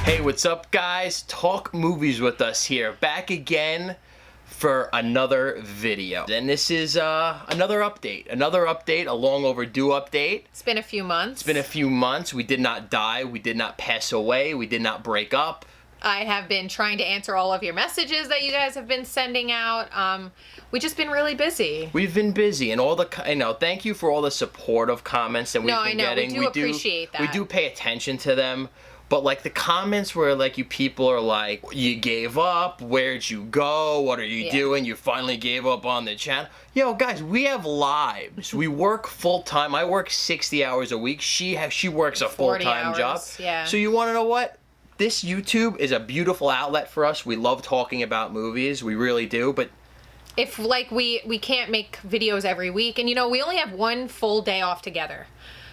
Hey, what's up, guys? Talk movies with us here, back again for another video. And this is another update, a long overdue update. It's been a few months. It's been a few months. We did not die, we did not pass away, we did not break up. I have been trying to answer all of your messages that you guys have been sending out. We've just been really busy. We've been busy, and thank you for all the supportive comments that we've been getting. We do appreciate that. We do pay attention to them. But, like, the comments where, like, you people are like, you gave up, where'd you go, what are you doing, you finally gave up on the channel. Yo, guys, we have lives. We work full-time. I work 60 hours a week. She works a full-time job. Yeah. So you want to know what? This YouTube is a beautiful outlet for us. We love talking about movies. We really do, but... If, like, we can't make videos every week, and, you know, we only have one full day off together.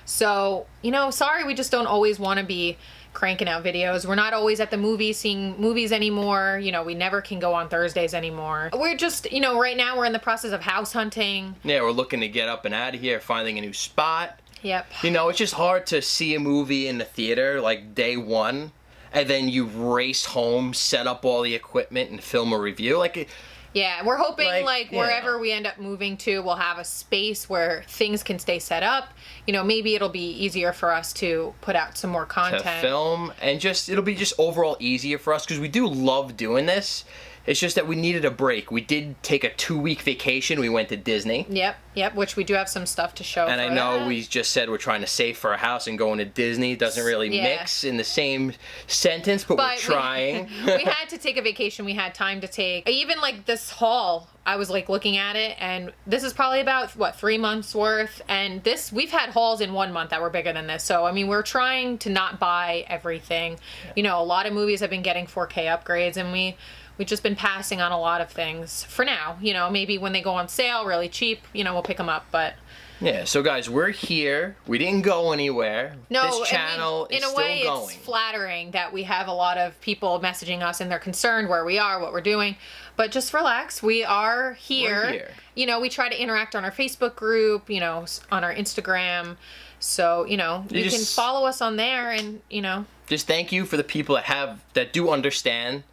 So, you know, sorry, we just don't always want to be cranking out videos. We're not always at the movies seeing movies anymore. You know, we never can go on Thursdays anymore. We're just, you know, right now we're in the process of house hunting. Yeah, we're looking to get up and out of here, finding a new spot. Yep. You know, it's just hard to see a movie in the theater, like, day one, and then you race home, set up all the equipment, and film a review. Like, yeah, we're hoping, like wherever we end up moving to, we'll have a space where things can stay set up. You know, maybe it'll be easier for us to put out some more content. To film, and it'll be just overall easier for us, because we do love doing this. It's just that we needed a break. We did take a 2-week vacation. We went to Disney. Yep, which we do have some stuff to show. And I know we just said we're trying to save for a house, and going to Disney doesn't really mix in the same sentence, but we're trying. We had to take a vacation. We had time to take. Even like this haul, I was like looking at it, and this is probably about, what, 3 months worth? And we've had hauls in 1 month that were bigger than this. So, I mean, we're trying to not buy everything. You know, a lot of movies have been getting 4K upgrades, and we've just been passing on a lot of things for now. You know, maybe when they go on sale really cheap, you know, we'll pick them up, but... Yeah, so guys, we're here. We didn't go anywhere. No, this channel is still going. In a way, it's flattering that we have a lot of people messaging us, and they're concerned where we are, what we're doing. But just relax. We are here. We're here. You know, we try to interact on our Facebook group, you know, on our Instagram. So, you know, you can follow us on there, and, you know... Just thank you for the people that do understand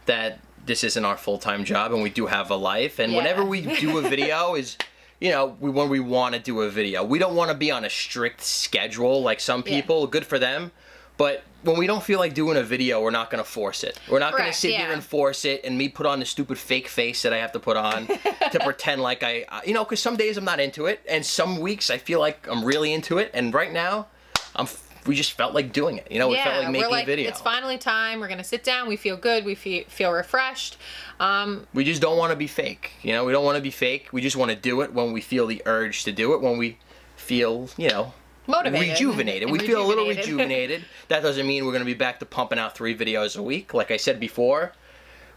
that this isn't our full-time job, and we do have a life, and whenever we do a video is, you know, when we want to do a video. We don't want to be on a strict schedule like some people. Good for them. But when we don't feel like doing a video, we're not going to force it. We're not going to sit here and force it, and me put on the stupid fake face that I have to put on to pretend like you know, because some days I'm not into it, and some weeks I feel like I'm really into it, and right now we just felt like doing it. You know, we felt like making a video. It's finally time. We're going to sit down. We feel good. We feel refreshed. We just don't want to be fake. You know, we don't want to be fake. We just want to do it when we feel the urge to do it, when we feel, you know, motivated. Rejuvenated. We feel a little rejuvenated. That doesn't mean we're going to be back to pumping out 3 videos a week. Like I said before,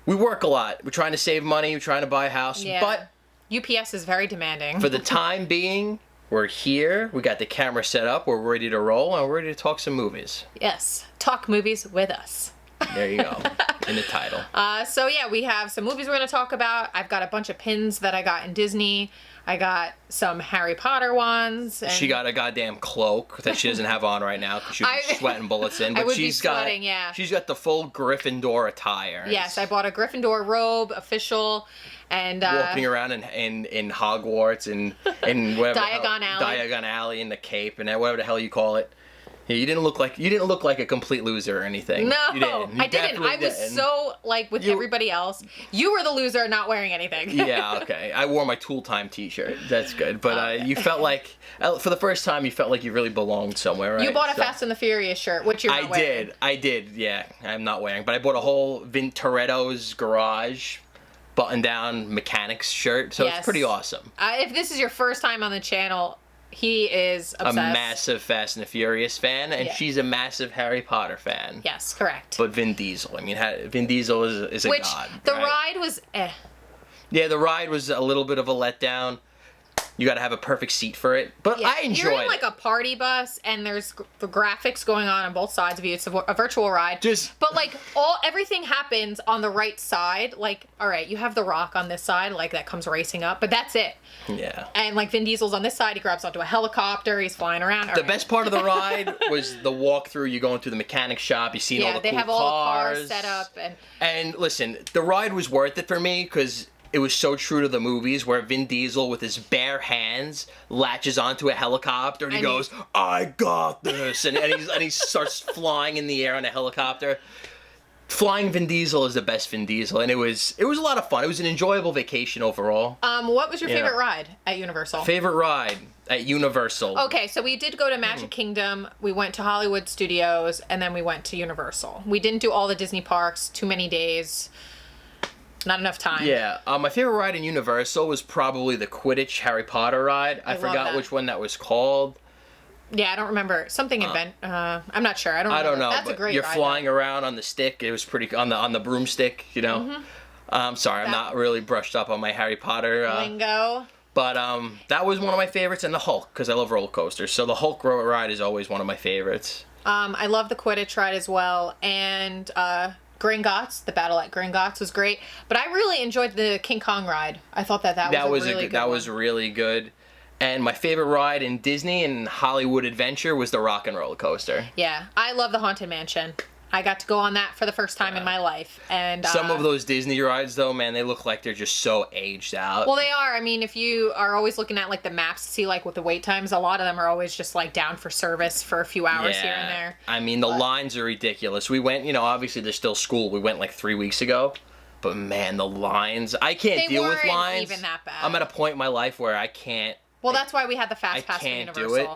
we work a lot. We're trying to save money. We're trying to buy a house. Yeah. But UPS is very demanding. For the time being... We're here, we got the camera set up, we're ready to roll, and we're ready to talk some movies. Yes, talk movies with us. There you go, in the title. So yeah, we have some movies we're going to talk about. I've got a bunch of pins that I got in Disney. I got some Harry Potter ones. And she got a goddamn cloak that she doesn't have on right now because she's sweating bullets in. But she's got the full Gryffindor attire. Yes, I bought a Gryffindor robe, official, and walking around in Hogwarts and whatever Diagon Alley in the cape and whatever the hell you call it. Yeah, you didn't look like a complete loser or anything. No, you didn't. I didn't. I was so like with everybody else. You were the loser, not wearing anything. Yeah, okay. I wore my Tool Time T-shirt. That's good. But you felt like, for the first time, you felt like you really belonged somewhere, right? You bought a Fast and the Furious shirt, which you're not wearing. I did. Yeah, I'm not wearing. But I bought a whole Toretto's Garage button-down mechanics shirt, so it's pretty awesome. If this is your first time on the channel, he is obsessed. A massive Fast and the Furious fan, and she's a massive Harry Potter fan. Yes, correct. But Vin Diesel. I mean, Vin Diesel is a god. The ride was Yeah, the ride was a little bit of a letdown. You got to have a perfect seat for it. But Yeah, I enjoyed you're in it. like a party bus, and there's the graphics going on both sides of you. It's a virtual ride. But like everything happens on the right side. Like, all right, you have The Rock on this side, like that comes racing up, but that's it. Yeah. And like Vin Diesel's on this side, he grabs onto a helicopter, he's flying around. The best part of the ride was the walkthrough. You go into the mechanic shop, you see all the cool cars. Yeah, they have all the cars set up. And listen, the ride was worth it for me because it was so true to the movies where Vin Diesel with his bare hands latches onto a helicopter and he goes, I got this. And he starts flying in the air on a helicopter. Flying Vin Diesel is the best Vin Diesel, and it was a lot of fun. It was an enjoyable vacation overall. What was your favorite ride at Universal? Favorite ride at Universal. Okay, so we did go to Magic Kingdom, we went to Hollywood Studios, and then we went to Universal. We didn't do all the Disney parks, too many days. Not enough time. Yeah, my favorite ride in Universal was probably the Quidditch Harry Potter ride. I forgot which one that was called. Yeah, I don't remember. Something I'm not sure. I don't know. That's but a great you're ride, flying around on the stick. It was pretty on the broomstick, you know. Sorry, I'm not really brushed up on my Harry Potter lingo. But that was one of my favorites, and the Hulk, because I love roller coasters. So the Hulk ride is always one of my favorites. I love the Quidditch ride as well, and Gringotts, the battle at Gringotts was great. But I really enjoyed the King Kong ride. I thought that was really good. That was really good. And my favorite ride in Disney and Hollywood Adventure was the Rock and Roller Coaster. Yeah, I love the Haunted Mansion. I got to go on that for the first time in my life. And some of those Disney rides, though, man, they look like they're just so aged out. Well, they are. I mean, if you are always looking at like the maps to see like what the wait times, a lot of them are always just like down for service for a few hours here and there. I mean, the lines are ridiculous. We went, obviously there's still school. We went like 3 weeks ago. But man, the lines, I can't deal with lines. Even that bad. I'm at a point in my life where I can't. Well, that's why we had the Fast Pass for Universal. Do it.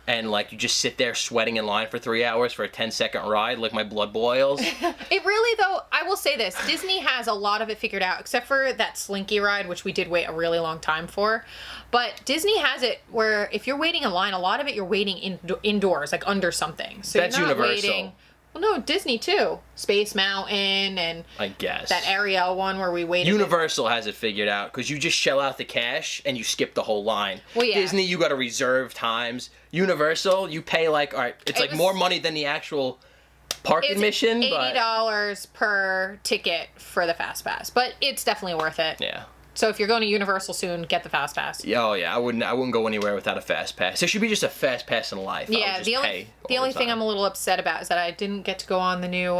And like you just sit there sweating in line for 3 hours for a 10-second ride, like my blood boils. It really, though, I will say this: Disney has a lot of it figured out, except for that Slinky ride, which we did wait a really long time for. But Disney has it where if you're waiting in line, a lot of it you're waiting indoors, like under something. So that's you're not Universal. Waiting. Well, no, Disney too. Space Mountain and I guess that Ariel one where we waited. Universal has it figured out because you just shell out the cash and you skip the whole line. Well, yeah. Disney, you got to reserve times. Universal, you pay like it's like more money than the actual park admission. $80 per ticket for the Fast Pass, but it's definitely worth it. Yeah. So if you're going to Universal soon, get the Fast Pass. Yeah, oh yeah, I wouldn't go anywhere without a Fast Pass. There should be just a Fast Pass in life. Yeah, the only thing I'm a little upset about is that I didn't get to go on the new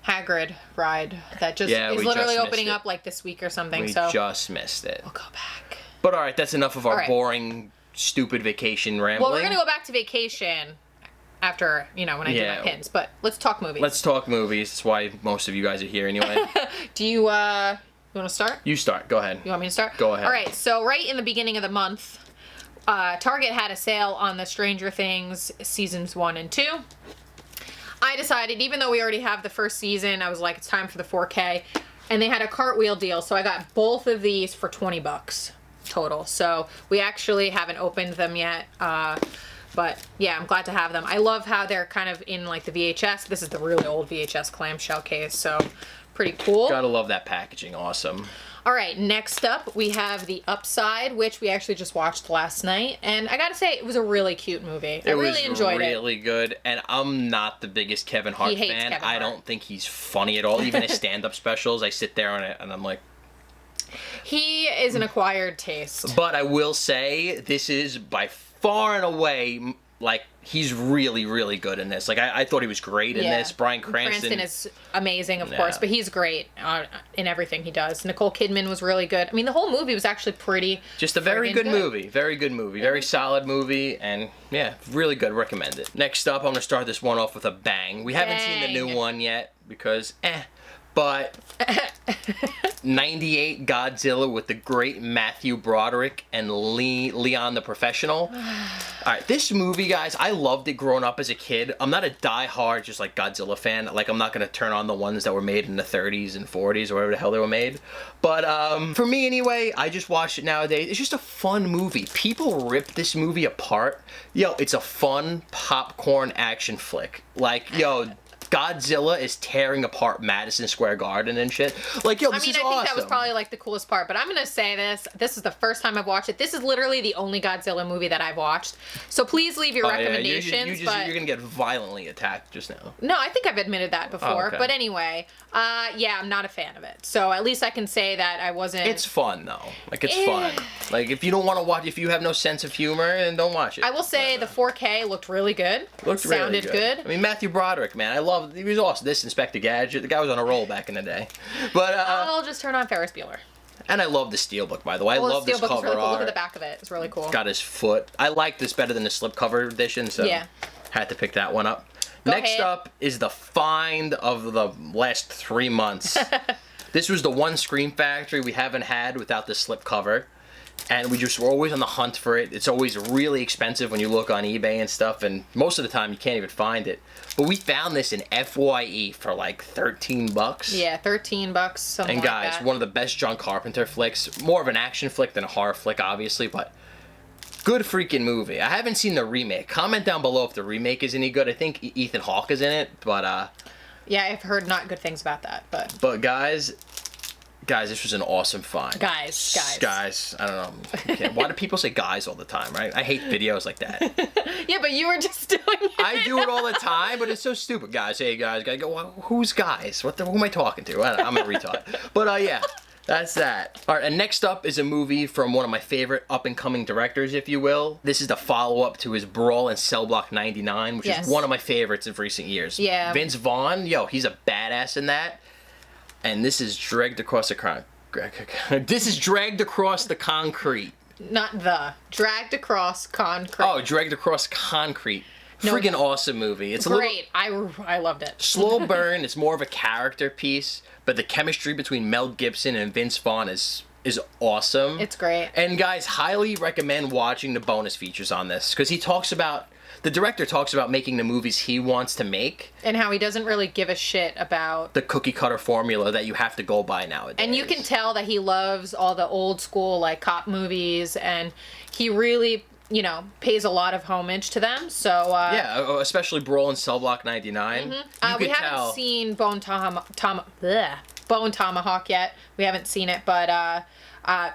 Hagrid ride that is literally opening up like this week or something. We just missed it. We'll go back. But all right, that's enough of our boring, stupid vacation rambling. Well, we're gonna go back to vacation after when I do my pins. But let's talk movies. Let's talk movies. That's why most of you guys are here anyway. Do you? You want to start? You start. Go ahead. You want me to start? Go ahead. All right. So right in the beginning of the month, Target had a sale on the Stranger Things seasons 1 and 2. I decided, even though we already have the first season, I was like, it's time for the 4K. And they had a cartwheel deal, so I got both of these for $20 total. So we actually haven't opened them yet. But yeah, I'm glad to have them. I love how they're kind of in like the VHS. This is the really old VHS clamshell case, so pretty cool. Gotta love that packaging. Awesome. All right, next up we have The Upside, which we actually just watched last night, and I gotta say it was a really cute movie. I really enjoyed it. It was really good, and I'm not the biggest Kevin Hart fan. I don't think he's funny at all. Even his stand-up specials, I sit there on it and I'm like, he is an acquired taste. But I will say this is by far and away like he's really, really good in this. Like I thought he was great in this. Bryan Cranston is amazing, of course, but he's great in everything he does. Nicole Kidman was really good. I mean, the whole movie was actually just a very good movie. Very good movie. Very solid movie, and yeah, really good. Recommend it. Next up, I'm gonna start this one off with a bang. We haven't seen the new one yet because but 98 Godzilla with the great Matthew Broderick and Leon the Professional. Alright, this movie, guys, I loved it growing up as a kid. I'm not a die-hard just like Godzilla fan. Like, I'm not going to turn on the ones that were made in the 30s and 40s or whatever the hell they were made. But for me anyway, I just watch it nowadays. It's just a fun movie. People rip this movie apart. Yo, it's a fun popcorn action flick. Like, yo, Godzilla is tearing apart Madison Square Garden and shit. Like, yo, this is awesome. I think that was probably like the coolest part, but I'm gonna say this. This is the first time I've watched it. This is literally the only Godzilla movie that I've watched. So please leave your recommendations. You're gonna get violently attacked just now. No, I think I've admitted that before. Okay. But anyway, yeah, I'm not a fan of it. So at least I can say that I wasn't. It's fun though. Like, it's fun. Like, if you don't want to watch, if you have no sense of humor, then don't watch it. I will say the 4K looked really good. Sounded good. I mean, Matthew Broderick, man, he was awesome. This Inspector Gadget, the guy was on a roll back in the day. But I'll just turn on Ferris Bueller. And I love the steelbook, by the way. I love this cover really cool. art. Look at the back of it. It's really cool. Got his foot. I like this better than the slipcover edition, so yeah. Had to pick that one up. Go Next ahead. up is the find of the last 3 months. This was the one Scream Factory we haven't had without the slipcover. And we're always on the hunt for it. It's always really expensive when you look on eBay and stuff, and most of the time you can't even find it. But we found this in FYE for like $13. Yeah, $13, something and guys, like that. one of the best John Carpenter flicks. More of an action flick than a horror flick, obviously, but good freaking movie. I haven't seen the remake. Comment down below if the remake is any good. I think Ethan Hawke is in it, but yeah, I've heard not good things about that, but Guys, this was an awesome find. Guys, I don't know. Why do people say guys all the time, right? I hate videos like that. Yeah, but you were just doing it. I do it all the time, but it's so stupid. Guys, hey guys, I go, well, who's guys? Who am I talking to? I'm a retard. But yeah, that's that. All right, and next up is a movie from one of my favorite up-and-coming directors, if you will. This is the follow-up to his Brawl in Cell Block 99, which is one of my favorites of recent years. Yeah. Vince Vaughn, yo, he's a badass in that. And this is dragged across the concrete. Not dragged across concrete. Oh, dragged across concrete. No, Friggin' awesome movie. It's great. I loved it. Slow burn. It's more of a character piece, but the chemistry between Mel Gibson and Vince Vaughn is awesome. It's great. And guys, highly recommend watching the bonus features on this, because the director talks about making the movies he wants to make. And how he doesn't really give a shit about the cookie cutter formula that you have to go by nowadays. And you can tell that he loves all the old school, like, cop movies, and he really, pays a lot of homage to them. So yeah, especially Brawl in Cell Block 99. Mm-hmm. We haven't seen Bone Tomahawk yet. We haven't seen it, but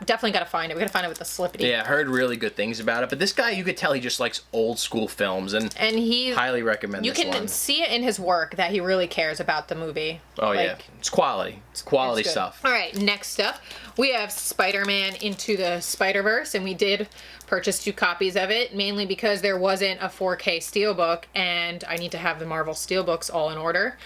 definitely got to find it. We got to find it with the slippity. Yeah, heard really good things about it. But this guy, you could tell he just likes old school films, and he highly recommend this one. You can see it in his work that he really cares about the movie. Oh, yeah. It's quality. It's quality stuff. All right, next up, we have Spider-Man Into the Spider-Verse, and we did purchase 2 copies of it, mainly because there wasn't a 4K steelbook, and I need to have the Marvel steelbooks all in order.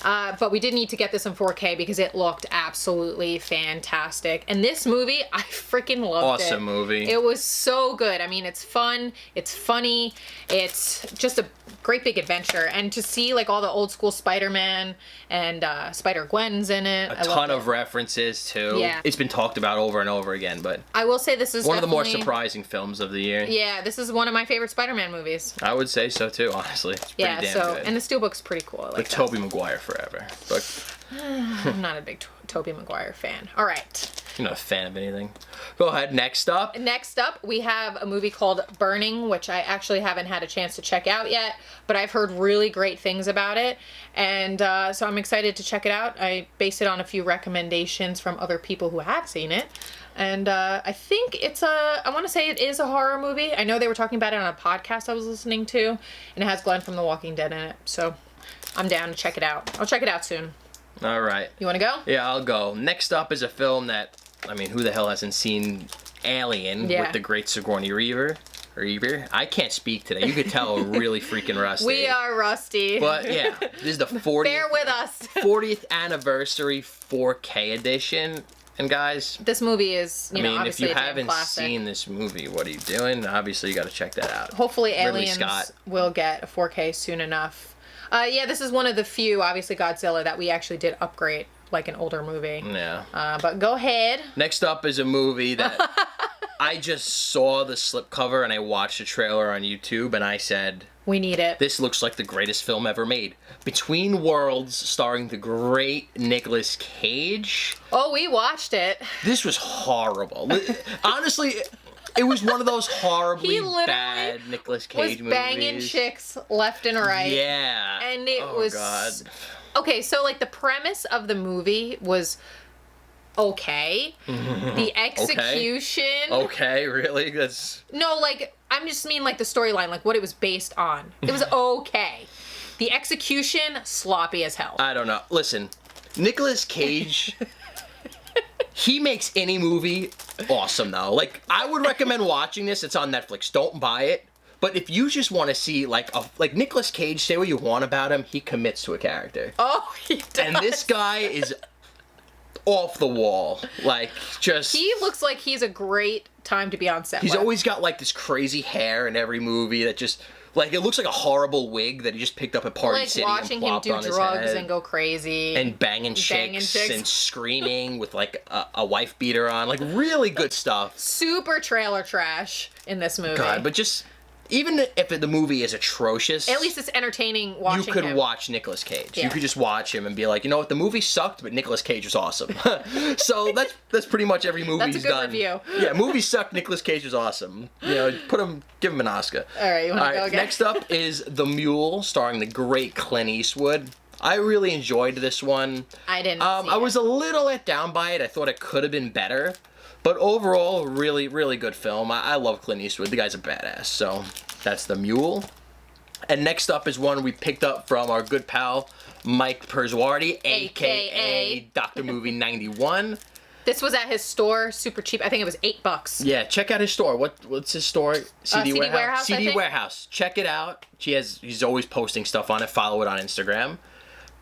But we did need to get this in 4K because it looked absolutely fantastic. And this movie, I freaking loved it. Awesome movie. It was so good. I mean, it's fun. It's funny. It's just a great big adventure. And to see, like, all the old school Spider-Man and Spider-Gwen's in it. A ton of references, too. Yeah. It's been talked about over and over again, but I will say this is one of the more surprising films of the year. Yeah, this is one of my favorite Spider-Man movies. I would say so, too, honestly. It's pretty damn good. And the steelbook's pretty cool. I like with Tobey Maguire forever. But I'm not a big Tobey Maguire fan. All right. You're not a fan of anything. Go ahead. Next up, we have a movie called Burning, which I actually haven't had a chance to check out yet, but I've heard really great things about it, and so I'm excited to check it out. I based it on a few recommendations from other people who have seen it, and I think I want to say it is a horror movie. I know they were talking about it on a podcast I was listening to, and it has Glenn from The Walking Dead in it, so I'm down to check it out. I'll check it out soon. All right. You want to go? Yeah, I'll go. Next up is a film that, I mean, who the hell hasn't seen Alien with the great Sigourney Weaver? I can't speak today. You could tell we're really freaking rusty. We are rusty. But yeah, this is the 40th. Bear with us. 40th anniversary 4K edition. And guys, this movie is, if you haven't classic. seen this movie, what are you doing? Obviously, you got to check that out. Hopefully, Aliens will get a 4K soon enough. Yeah, this is one of the few, obviously Godzilla, that we actually did upgrade, like an older movie. Yeah. But go ahead. Next up is a movie that I just saw the slipcover and I watched the trailer on YouTube and I said, we need it. This looks like the greatest film ever made. Between Worlds, starring the great Nicolas Cage. Oh, we watched it. This was horrible. Honestly, it was one of those horribly He literally bad Nicolas Cage was banging movies. chicks left and right. Yeah. And it oh, was... God. Okay, so, like, the premise of the movie was okay. The execution... Okay, really? That's... No, like, I'm just mean, like, the storyline, like, what it was based on. It was okay. The execution, sloppy as hell. I don't know. Listen, Nicolas Cage... He makes any movie awesome, though. Like, I would recommend watching this. It's on Netflix. Don't buy it. But if you just want to see, like Nicolas Cage, say what you want about him, he commits to a character. Oh, he does. And this guy is off the wall. Like, just... He looks like he's a great time to be on set He's with. always got, like, this crazy hair in every movie that just... Like, it looks like a horrible wig that he just picked up at Party City and watching him plopped do on his drugs head. and go crazy. And banging chicks and screaming with, like, a wife beater on. Like, really good stuff. Super trailer trash in this movie. God, but just... Even if the movie is atrocious... At least it's entertaining watching You could him. watch Nicolas Cage. Yeah. You could just watch him and be like, you know what, the movie sucked, but Nicolas Cage was awesome. So that's pretty much every movie That's a he's good done. review. Yeah, movie sucked, Nicolas Cage was awesome. You know, give him an Oscar. All right, you want to go again? Next up is The Mule, starring the great Clint Eastwood. I really enjoyed this one. I didn't see I was a little let down by it. I thought it could have been better. But overall, really, really good film. I love Clint Eastwood. The guy's a badass. So that's The Mule. And next up is one we picked up from our good pal, Mike Perswarty, a.k.a. Dr. Movie 91. This was at his store, super cheap. I think it was $8. Yeah, check out his store. What's his store? CD Warehouse, I CD think. Warehouse. Check it out. He's always posting stuff on it. Follow it on Instagram.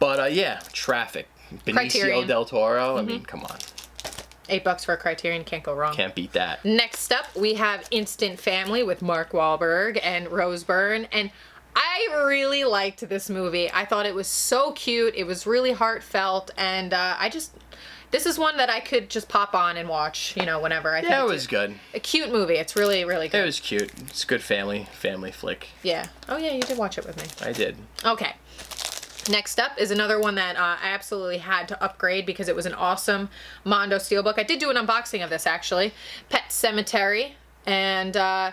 But yeah, Traffic. Benicio Criterion. del Toro. I mean, come on. $8 for a Criterion, can't go wrong. Can't beat that. Next up, we have Instant Family with Mark Wahlberg and Rose Byrne, and I really liked this movie. I thought it was so cute. It was really heartfelt, and this is one that I could just pop on and watch, you know, whenever. I think Yeah, it was good. a cute movie. It's really, really good. It was cute. It's a good family flick. Yeah. Oh yeah, you did watch it with me. I did. Okay. Next up is another one that I absolutely had to upgrade because it was an awesome Mondo Steelbook. I did do an unboxing of this, actually. Pet Cemetery. And, I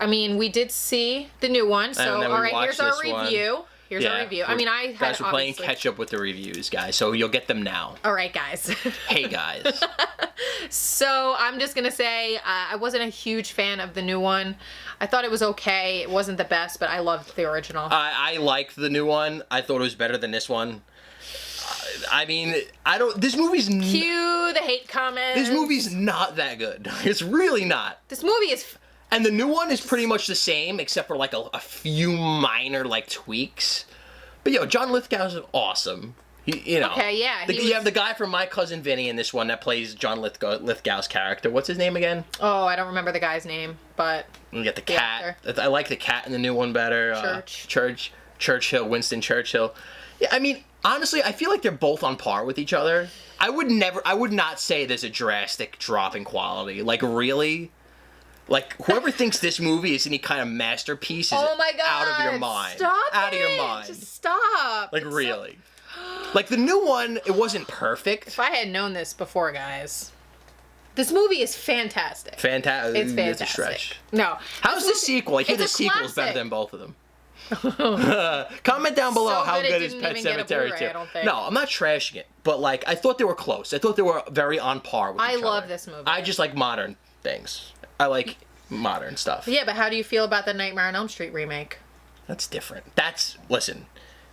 mean, we did see the new one. So, all right, here's our review. Here's our review. I mean, I had guys, we're playing obviously... catch up with the reviews, guys, so you'll get them now. All right, guys. Hey, guys. So I'm just gonna say I wasn't a huge fan of the new one. I thought it was okay. It wasn't the best, but I loved the original. I liked the new one. I thought it was better than this one. I mean, this movie's... Cue the hate comments. This movie's not that good. It's really not. This movie is... And the new one is pretty much the same, except for like a few minor like tweaks. But yo, John Lithgow's awesome. You know. Okay, yeah. You have the guy from My Cousin Vinny in this one that plays John Lithgow's character. What's his name again? Oh, I don't remember the guy's name, but... You get the cat. I like the cat in the new one better. Churchill, Winston Churchill. Yeah, I mean, honestly, I feel like they're both on par with each other. I would not say there's a drastic drop in quality. Like, really? Like, whoever thinks this movie is any kind of masterpiece is oh my God, out of your mind. Stop out it. of your mind. Just stop. Like, really. Like, the new one, it wasn't perfect. If I had known this before, guys. This movie is fantastic. Fantastic. It's fantastic. That's a stretch. No. How's the sequel? I hear the sequel is better than both of them. Comment down below how good is Pet Cemetery 2. No, I'm not trashing it, but like I thought they were close. I thought they were very on par with each other. I love this movie. I just like modern things. I like modern stuff. Yeah, but how do you feel about the Nightmare on Elm Street remake? That's different. Listen,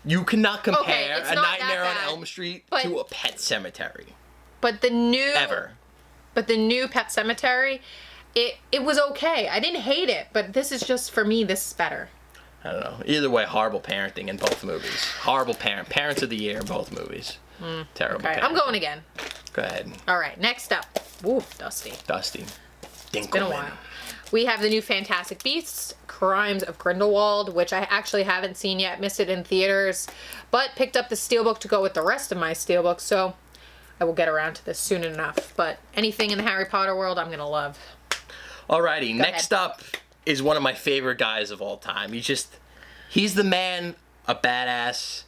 you cannot compare a Nightmare on Elm Street to a Pet Cemetery. But the new But the new Pet Cemetery, it was okay. I didn't hate it, but this is just, for me, this is better. I don't know. Either way, horrible parenting in both movies. Horrible parents of the year in both movies. Terrible. Okay, I'm going again. Go ahead. All right, next up. Ooh, Dusty. It's been a while. We have the new Fantastic Beasts, Crimes of Grindelwald, which I actually haven't seen yet. Missed it in theaters, but picked up the steelbook to go with the rest of my steelbook, so I will get around to this soon enough. But anything in the Harry Potter world, I'm going to love. Alrighty, next up is one of my favorite guys of all time. He's the man, a badass.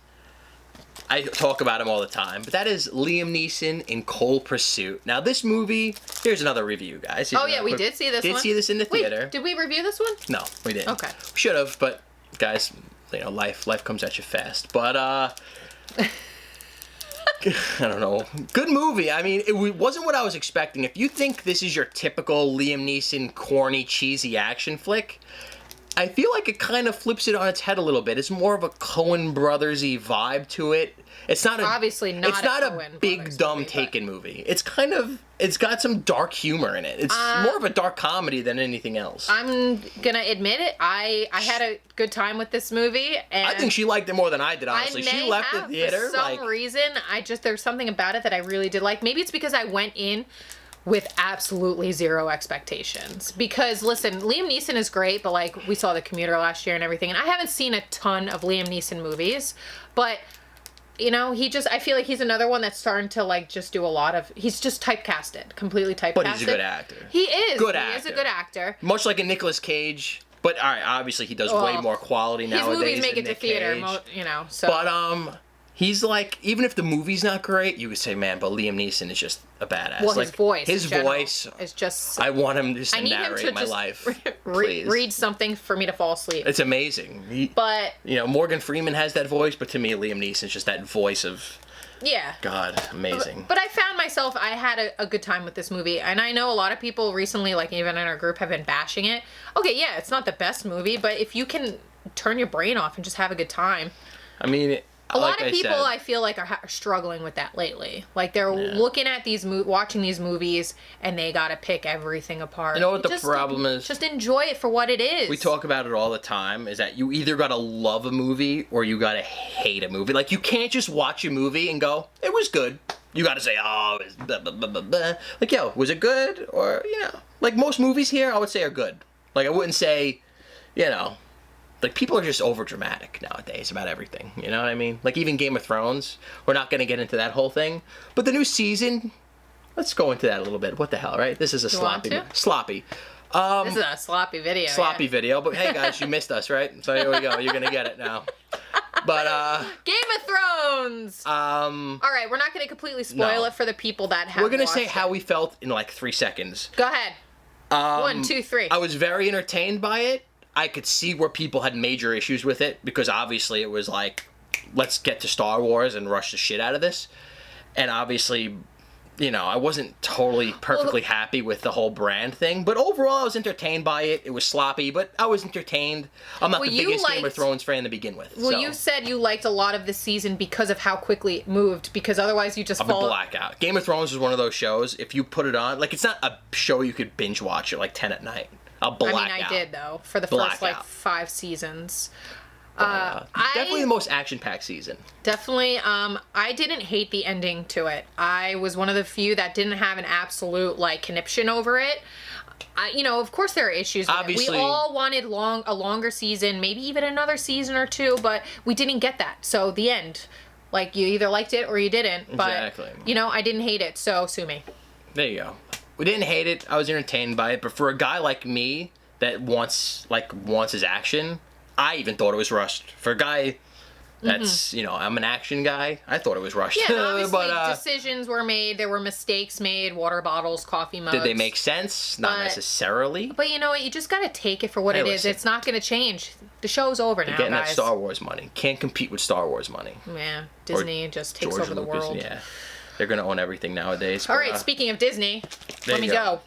I talk about him all the time, but that is Liam Neeson in Cold Pursuit. Now, this movie, here's another review, guys. Oh, yeah, we did see this one. Did see this in the theater. Wait, did we review this one? No, we didn't. Okay. We should have, but, guys, you know, life comes at you fast. But, I don't know. Good movie. I mean, it wasn't what I was expecting. If you think this is your typical Liam Neeson corny, cheesy action flick, I feel like it kind of flips it on its head a little bit. It's more of a Coen Brothers-y vibe to it. It's not obviously not. It's not a big dumb movie, Taken movie. It's kind of. It's got some dark humor in it. It's more of a dark comedy than anything else. I'm gonna admit it. I had a good time with this movie, and I think she liked it more than I did. Honestly, she left the theater. For some reason, there's something about it that I really did like. Maybe it's because I went in with absolutely zero expectations. Because, listen, Liam Neeson is great, but, like, we saw The Commuter last year and everything, and I haven't seen a ton of Liam Neeson movies, but, you know, I feel like he's another one that's starting to, like, just do a lot of, he's just typecasted, completely typecasted. But he's a good actor. He is. Good he actor. is a good actor. Much like a Nicolas Cage, but, all right, obviously he does way more quality nowadays. His movies make it to theater, you know, so. But, he's like, even if the movie's not great, you would say, man, but Liam Neeson is just a badass. Well, like, his voice is just. I want him just to narrate my life. Read something for me to fall asleep. It's amazing. But you know, Morgan Freeman has that voice, but to me, Liam Neeson's just that voice of. Yeah. God, amazing. But I found myself, I had a good time with this movie. And I know a lot of people recently, like even in our group, have been bashing it. Okay, yeah, it's not the best movie, but if you can turn your brain off and just have a good time. I mean, a lot of people, I feel like, are struggling with that lately. Like, they're looking at watching these movies, and they gotta pick everything apart. You know what the problem is? Just enjoy it for what it is. We talk about it all the time, is that you either gotta love a movie, or you gotta hate a movie. Like, you can't just watch a movie and go, it was good. You gotta say, oh, it was blah, blah, blah, blah, blah. Like, yo, was it good? Or, you know, like, most movies here, I would say are good. Like, I wouldn't say, you know... Like, people are just over dramatic nowadays about everything. You know what I mean? Like, even Game of Thrones. We're not going to get into that whole thing. But the new season, let's go into that a little bit. What the hell, right? This is a sloppy. Sloppy. This is a sloppy video. Sloppy video. But hey, guys, you missed us, right? So here we go. You're going to get it now. But, Game of Thrones! All right, we're not going to completely spoil it for the people that have We're going to say how we felt in, like, 3 seconds. Go ahead. 1, 2, 3. I was very entertained by it. I could see where people had major issues with it, because obviously it was like, let's get to Star Wars and rush the shit out of this. And obviously, you know, I wasn't totally perfectly happy with the whole brand thing, but overall I was entertained by it. It was sloppy, but I was entertained. I'm not the biggest Game of Thrones fan to begin with. Well, you said you liked a lot of the season because of how quickly it moved, because otherwise you just fall... blackout. Game of Thrones is one of those shows, if you put it on, like, it's not a show you could binge watch at like 10 at night. I did, though, for the first, like, 5 seasons. Definitely the most action-packed season. Definitely. I didn't hate the ending to it. I was one of the few that didn't have an absolute, like, conniption over it. You know, of course there are issues with it. We all wanted a longer season, maybe even another season or 2, but we didn't get that. So, the end. Like, you either liked it or you didn't. But, exactly. You know, I didn't hate it, so sue me. There you go. We didn't hate it. I was entertained by it. But for a guy like me that wants his action, I even thought it was rushed. For a guy that's, you know, I'm an action guy, I thought it was rushed. Yeah, obviously decisions were made. There were mistakes made. Water bottles, coffee mugs. Did they make sense? Not necessarily. But you know what? You just got to take it for what it is. It's not going to change. The show's over now, getting guys. That Star Wars money. Can't compete with Star Wars money. Yeah, Disney just takes over the world. Yeah. They're going to own everything nowadays. All right, speaking of Disney, let me go.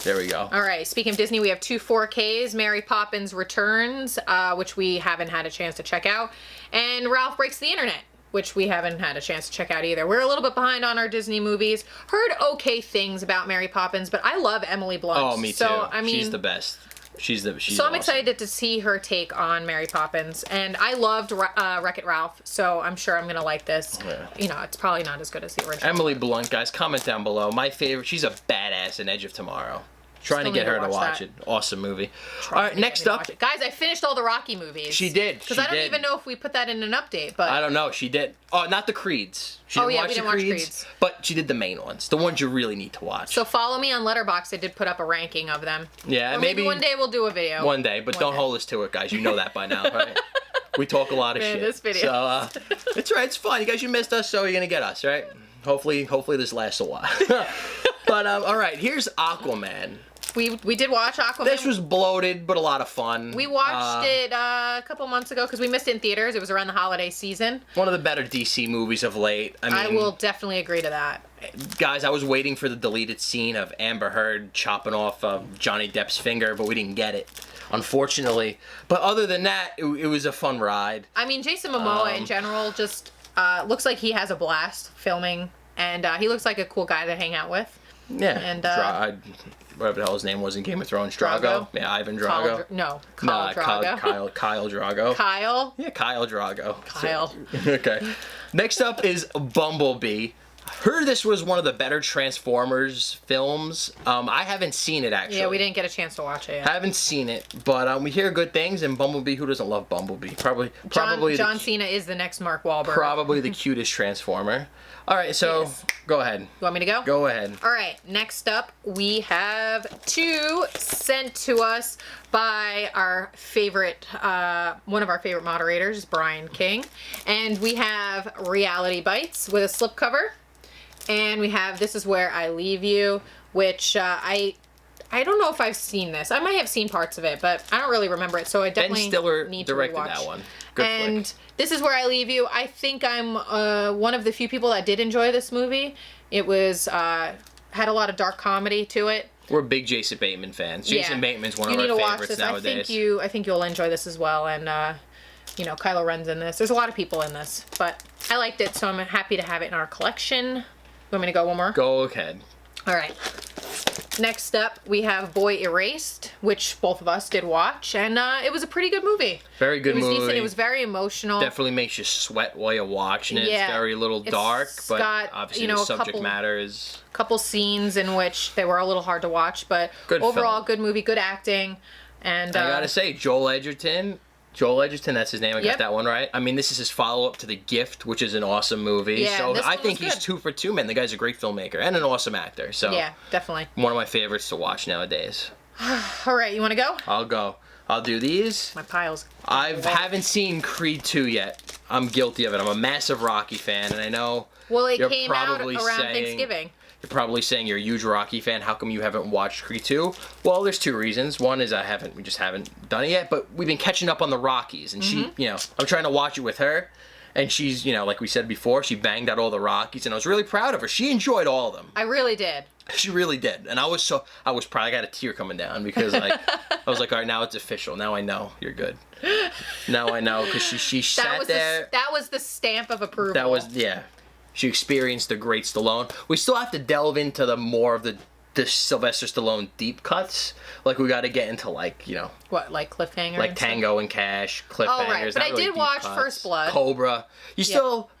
There we go. All right, speaking of Disney, we have 2 4Ks, Mary Poppins Returns, which we haven't had a chance to check out, and Ralph Breaks the Internet, which we haven't had a chance to check out either. We're a little bit behind on our Disney movies. Heard okay things about Mary Poppins, but I love Emily Blunt. Oh, me too. So, I mean, she's the best. She's so awesome. I'm excited to see her take on Mary Poppins, and I loved Wreck-It Ralph, so I'm sure I'm gonna like this. Yeah. You know, it's probably not as good as the original. Emily Blunt, guys, comment down below. My favorite. She's a badass in Edge of Tomorrow. Trying to get her to watch it. Awesome movie. All right, next up. Guys, I finished all the Rocky movies. She did. Because I don't even know if we put that in an update, but... I don't know. She did. Oh, not the Creeds. She didn't watch the Creeds. But she did the main ones. The ones you really need to watch. So follow me on Letterboxd. I did put up a ranking of them. Yeah, or maybe one day we'll do a video. One day, but don't hold us to it, guys. You know that by now, right? We talk a lot of Man, shit. this video. So it's right. It's fun. You guys, you missed us, so you're gonna get us, right? Hopefully this lasts a while. But all right, here's Aquaman. We did watch Aquaman. This was bloated, but a lot of fun. We watched it a couple months ago because we missed it in theaters. It was around the holiday season. One of the better DC movies of late. I will definitely agree to that. Guys, I was waiting for the deleted scene of Amber Heard chopping off Johnny Depp's finger, but we didn't get it, unfortunately. But other than that, it was a fun ride. I mean, Jason Momoa in general just looks like he has a blast filming, and he looks like a cool guy to hang out with. Yeah. And whatever the hell his name was in Game of Thrones, Drago. Yeah, Ivan Drago. Kyle Drago. Kyle Drago. Kyle. Yeah, Kyle Drago. Kyle. So, okay. Next up is Bumblebee. Heard this was one of the better Transformers films. I haven't seen it, actually. Yeah, we didn't get a chance to watch it yet. Haven't seen it, but we hear good things, and Bumblebee, who doesn't love Bumblebee? Probably John Cena is the next Mark Wahlberg. Probably the cutest Transformer. All right, so Yes. Go ahead. You want me to go? Go ahead. All right, next up, we have two sent to us by our favorite, one of our favorite moderators, Brian King. And we have Reality Bites with a slipcover. And we have This Is Where I Leave You, which I don't know if I've seen this. I might have seen parts of it, but I don't really remember it, so I definitely Ben Stiller need to directed rewatch. that one. Good and flick. This Is Where I Leave You. I think I'm one of the few people that did enjoy this movie. It was had a lot of dark comedy to it. We're big Jason Bateman fans. Jason Bateman's one of our favorites nowadays. I think you'll enjoy this as well. And Kylo Ren's in this. There's a lot of people in this, but I liked it, so I'm happy to have it in our collection. You want me to go one more? Go ahead. All right. Next up, we have Boy Erased, which both of us did watch, and it was a pretty good movie. Very good movie. It was decent. It was very emotional. Definitely makes you sweat while you're watching it. Yeah. It's very little dark, but got, obviously the subject matter is... couple scenes in which they were a little hard to watch, but good overall, film. Good movie, good acting. And I gotta say, Joel Edgerton, that's his name. I got that one right. I mean, this is his follow-up to The Gift, which is an awesome movie. Yeah, so this I one think was he's good. 2 for 2, man. The guy's a great filmmaker and an awesome actor. So yeah, definitely. one of my favorites to watch nowadays. All right, you want to go? I'll go. I'll do these. My piles. I haven't seen Creed 2 yet. I'm guilty of it. I'm a massive Rocky fan, and I know Well, it you're came out probably around saying, Thanksgiving. You're probably saying you're a huge Rocky fan. How come you haven't watched Creed 2? Well, there's 2 reasons. One is we just haven't done it yet, but we've been catching up on the Rockies, and she, I'm trying to watch it with her, and she's, like we said before, she banged out all the Rockies, and I was really proud of her. She enjoyed all of them. I really did. She really did, and I probably got a tear coming down because I was like, all right, now it's official. Now I know you're good. Now I know because she sat there. That was the stamp of approval. That was She experienced the great Stallone. We still have to delve into the more of the Sylvester Stallone deep cuts. Like we got to get into what, like Cliffhanger, like Tango and Cash, Cliffhangers. Oh right, but I did watch First Blood. Cobra.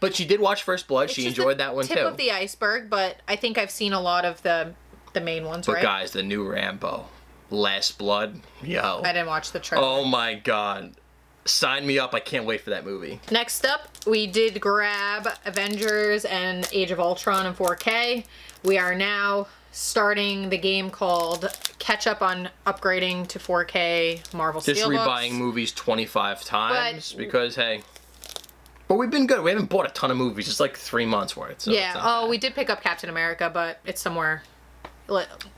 But she did watch First Blood. She enjoyed that one too. Tip of the iceberg, but I think I've seen a lot of the main ones. But guys, the new Rambo, Last Blood, yo. I didn't watch the trailer. Oh my God. Sign me up. I can't wait for that movie. Next up, we did grab Avengers and Age of Ultron in 4K. We are now starting the game called Catch Up on Upgrading to 4K Marvel Steelbooks. Just rebuying movies 25 times because, hey. But we've been good. We haven't bought a ton of movies. It's like 3 months worth. So yeah. We did pick up Captain America, but it's somewhere...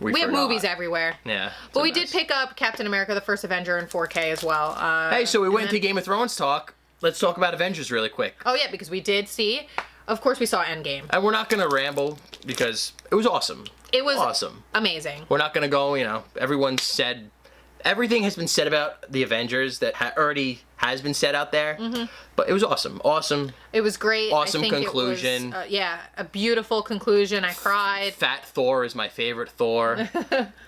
We have movies everywhere. Yeah. But we did pick up Captain America, the first Avenger in 4K as well. Hey, so we went into Game of Thrones talk. Let's talk about Avengers really quick. Oh, yeah, because we did see... Of course, we saw Endgame. And we're not going to ramble because it was awesome. It was awesome. Amazing. We're not going to go, everyone said... Everything has been said about the Avengers that already has been said out there. Mm-hmm. But it was awesome. Awesome. It was great. Awesome conclusion. It was, a beautiful conclusion. I cried. Fat Thor is my favorite Thor.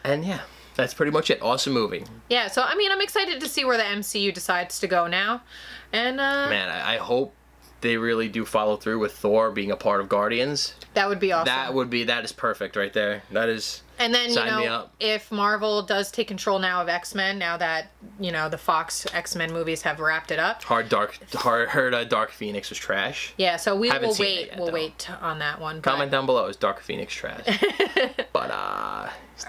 And yeah, that's pretty much it. Awesome movie. Yeah, so I'm excited to see where the MCU decides to go now. And man, I hope they really do follow through with Thor being a part of Guardians. That would be awesome. That is perfect right there. That is... And then, Sign me up. if Marvel does take control now of X-Men, now that, the Fox X-Men movies have wrapped it up. Heard Dark Phoenix was trash. Yeah, so we'll wait. Yet, we'll wait on that one. Comment down below, is Dark Phoenix trash? But,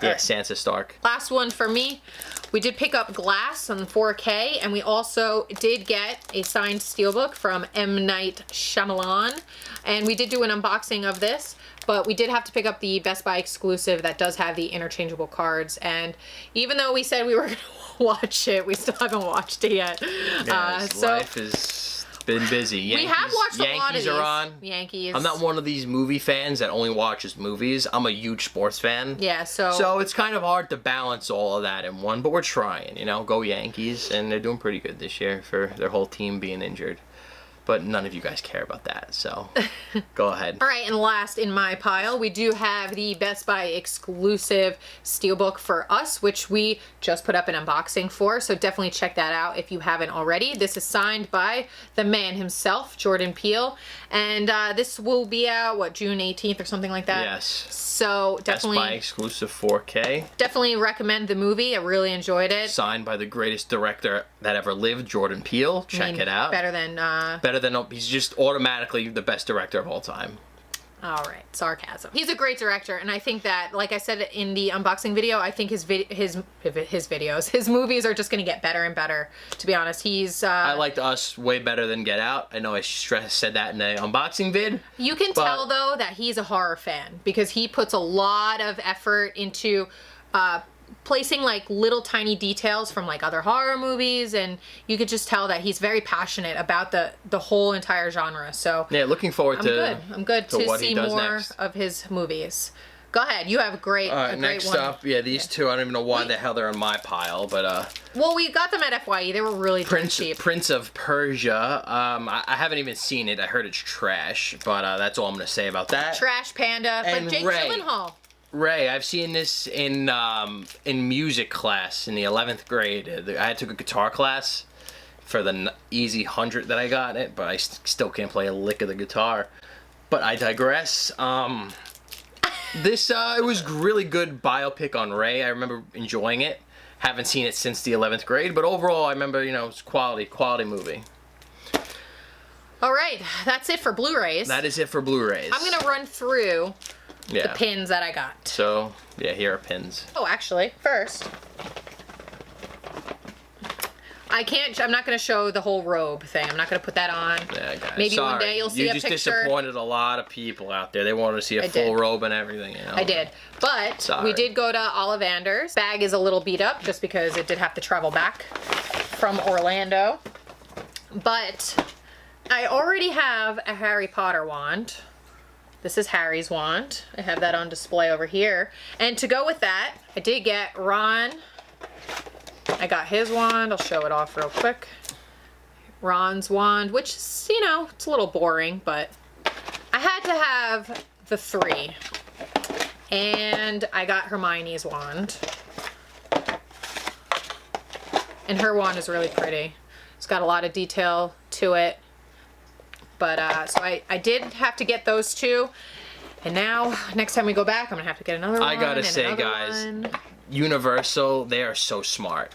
yeah, Sansa Stark. Last one for me. We did pick up Glass on 4K, and we also did get a signed steelbook from M. Night Shyamalan. And we did do an unboxing of this. But we did have to pick up the Best Buy exclusive that does have the interchangeable cards. And even though we said we were going to watch it, we still haven't watched it yet. Yeah, life has been busy. We have watched a lot of these. Yankees are on. Yankees. I'm not one of these movie fans that only watches movies. I'm a huge sports fan. Yeah, So it's kind of hard to balance all of that in one, but we're trying, Go Yankees, and they're doing pretty good this year for their whole team being injured. But none of you guys care about that, so go ahead. All right, and last in my pile, we do have the Best Buy exclusive steelbook for us, which we just put up an unboxing for, so definitely check that out if you haven't already. This is signed by the man himself, Jordan Peele, and this will be out, June 18th or something like that? Yes. So definitely... Best Buy exclusive 4K. Definitely recommend the movie. I really enjoyed it. Signed by the greatest director that ever lived, Jordan Peele. Check it out. Better than... He's just automatically the best director of all time. All right, sarcasm. He's a great director, and I think that, like I said in the unboxing video, I think his movies are just going to get better and better. To be honest, I liked Us way better than Get Out. I know I said that in the unboxing vid. You can tell though that he's a horror fan because he puts a lot of effort into placing little tiny details from other horror movies, and you could just tell that he's very passionate about the whole entire genre. So yeah, looking forward I'm good to see more of his movies. Go ahead, you have a great next one. up, these two, I don't even know why the hell they're in my pile, but well, we got them at FYE. They were really cheap. Prince of Persia. I haven't even seen it. I heard it's trash, but that's all I'm gonna say about that. Trash Panda, and but Jake Gyllenhaal. Ray, I've seen this in music class in the 11th grade. I took a guitar class for the easy 100 that I got it, but I still can't play a lick of the guitar. But I digress. It was really good biopic on Ray. I remember enjoying it. Haven't seen it since the 11th grade, but overall I remember, it's quality movie. All right, that's it for Blu-rays. That is it for Blu-rays. I'm gonna run through the pins that I got. So, here are pins. Oh, actually, first, I'm not going to show the whole robe thing. I'm not going to put that on. Yeah, guys. Maybe one day you'll see a picture. You just disappointed a lot of people out there. They wanted to see a full robe and everything, I did. But we did go to Ollivander's. Bag is a little beat up just because it did have to travel back from Orlando. But I already have a Harry Potter wand. This is Harry's wand. I have that on display over here. And to go with that, I did get Ron. I got his wand. I'll show it off real quick. Ron's wand, which is, it's a little boring, but I had to have the three. And I got Hermione's wand. And her wand is really pretty. It's got a lot of detail to it. But, so I did have to get those two. And now, next time we go back, I'm going to have to get another one. I gotta say, guys, Universal, they are so smart.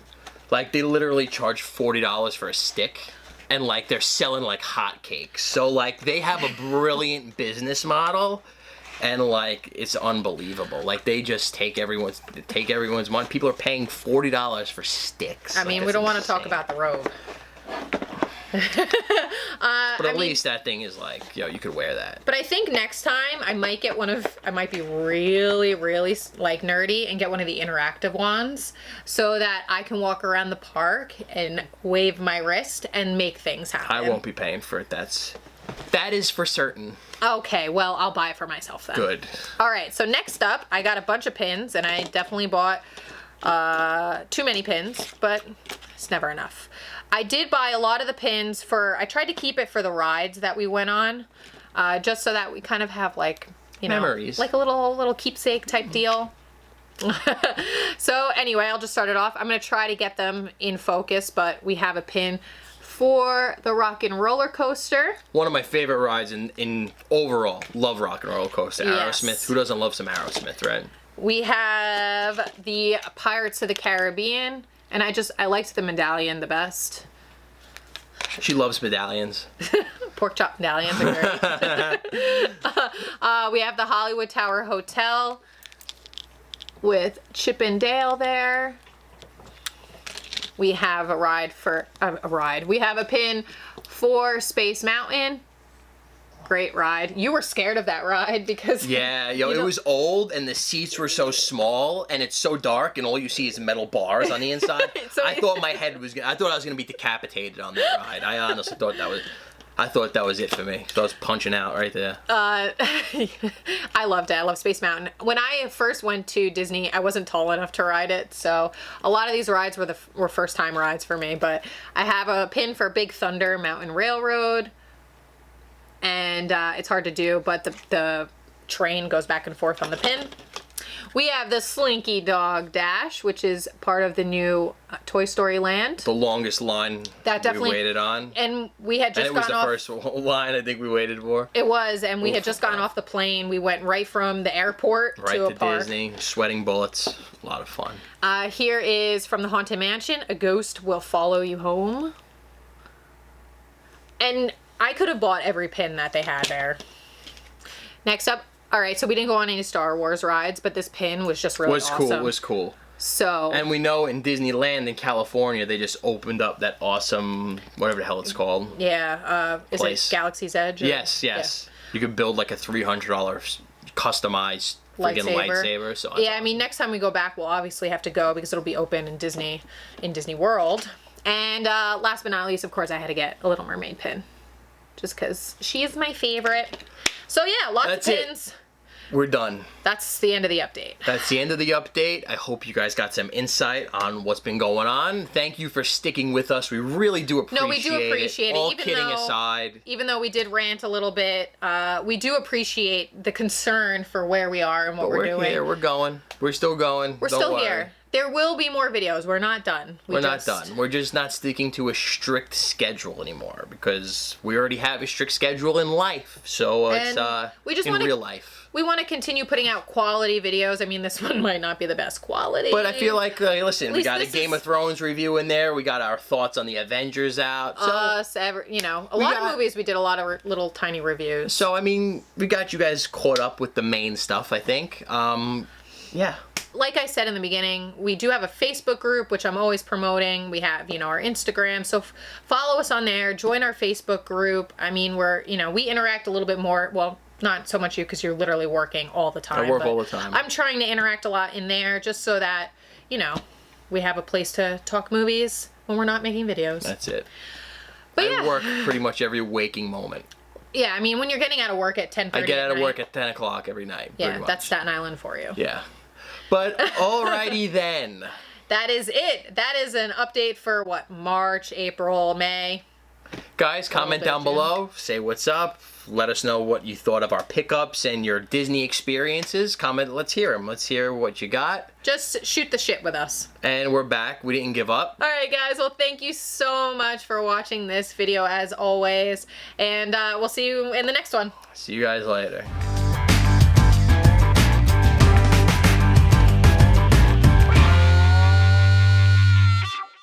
They literally charge $40 for a stick. And, they're selling hotcakes. So, they have a brilliant business model. And, it's unbelievable. They just take everyone's money. People are paying $40 for sticks. I mean, we don't want to talk about the robe. But at least that thing is you could wear that. But I think next time I might get I might be really, really nerdy and get one of the interactive ones so that I can walk around the park and wave my wrist and make things happen. I won't be paying for it. That is for certain. Okay, well, I'll buy it for myself then. Good. All right, so next up, I got a bunch of pins, and I definitely bought too many pins, but it's never enough. I did buy a lot of the pins I tried to keep it for the rides that we went on, just so that we kind of have memories. A little keepsake type deal. So anyway, I'll just start it off. I'm going to try to get them in focus, but we have a pin for the Rock and Roller Coaster. One of my favorite rides in overall. Love Rock and Roller Coaster. Yes. Aerosmith. Who doesn't love some Aerosmith, right? We have the Pirates of the Caribbean, and I liked the medallion the best. She loves medallions. Pork chop medallions are great. We have the Hollywood Tower Hotel with Chip and Dale there. We have a ride. We have a pin for Space Mountain. Great ride. You were scared of that ride because yeah, it was old and the seats were so small and it's so dark and all you see is metal bars on the inside. I thought I was gonna be decapitated on that ride. I honestly thought that was it for me. So I was punching out right there. I loved it. I love Space Mountain. When I first went to Disney, I wasn't tall enough to ride it, so a lot of these rides were first time rides for me. But I have a pin for Big Thunder Mountain Railroad. And it's hard to do, but the train goes back and forth on the pin. We have the Slinky Dog Dash, which is part of the new Toy Story Land. The longest line we waited on. And we had just gone off. And it was the first line I think we waited for. It was, and we had just gotten off the plane. We went right from the airport to a park. Disney, sweating bullets. A lot of fun. Here is from the Haunted Mansion, A Ghost Will Follow You Home. And I could have bought every pin that they had there. Next up, all right, so we didn't go on any Star Wars rides, but this pin was just really awesome. It was cool. So. And we know in Disneyland in California, they just opened up that awesome, whatever the hell it's called. Yeah, is it Galaxy's Edge? Or? Yes. Yeah. You could build like a $300 customized lightsaber. So yeah, I mean, next time we go back, we'll obviously have to go because it'll be open in Disney World. And last but not least, of course, I had to get a Little Mermaid pin. Just because she is my favorite. So yeah, lots of pins. We're done. That's the end of the update. That's the end of the update. I hope you guys got some insight on what's been going on. Thank you for sticking with us. We really do appreciate it. No, we do appreciate it. All kidding aside. Even though we did rant a little bit, we do appreciate the concern for where we are and what we're doing. We're here. We're going. We're still going. We're still here. There will be more videos. We're not done. We're not done. We're just not sticking to a strict schedule anymore because we already have a strict schedule in life. So it's in real life. We want to continue putting out quality videos. I mean, this one might not be the best quality. But I feel like, listen, we got a Game of Thrones review in there. We got our thoughts on the Avengers out. So a lot of movies we did a lot of little tiny reviews. So, I mean, we got you guys caught up with the main stuff, I think. Yeah. Like I said in the beginning, we do have a Facebook group, which I'm always promoting. We have, our Instagram. So follow us on there. Join our Facebook group. I mean, we interact a little bit more. Well, not so much you because you're literally working all the time. I work all the time. I'm trying to interact a lot in there just so that, we have a place to talk movies when we're not making videos. That's it. But I work pretty much every waking moment. Yeah, I mean, when you're getting out of work at 10:30 I get out of work at 10 o'clock every night. Yeah, that's Staten Island for you. Yeah. But alrighty then. That is it. That is an update for March, April, May. Guys, comment down below. Say what's up. Let us know what you thought of our pickups and your Disney experiences. Comment. Let's hear them. Let's hear what you got. Just shoot the shit with us. And we're back. We didn't give up. Alright guys, well thank you so much for watching this video as always. And we'll see you in the next one. See you guys later.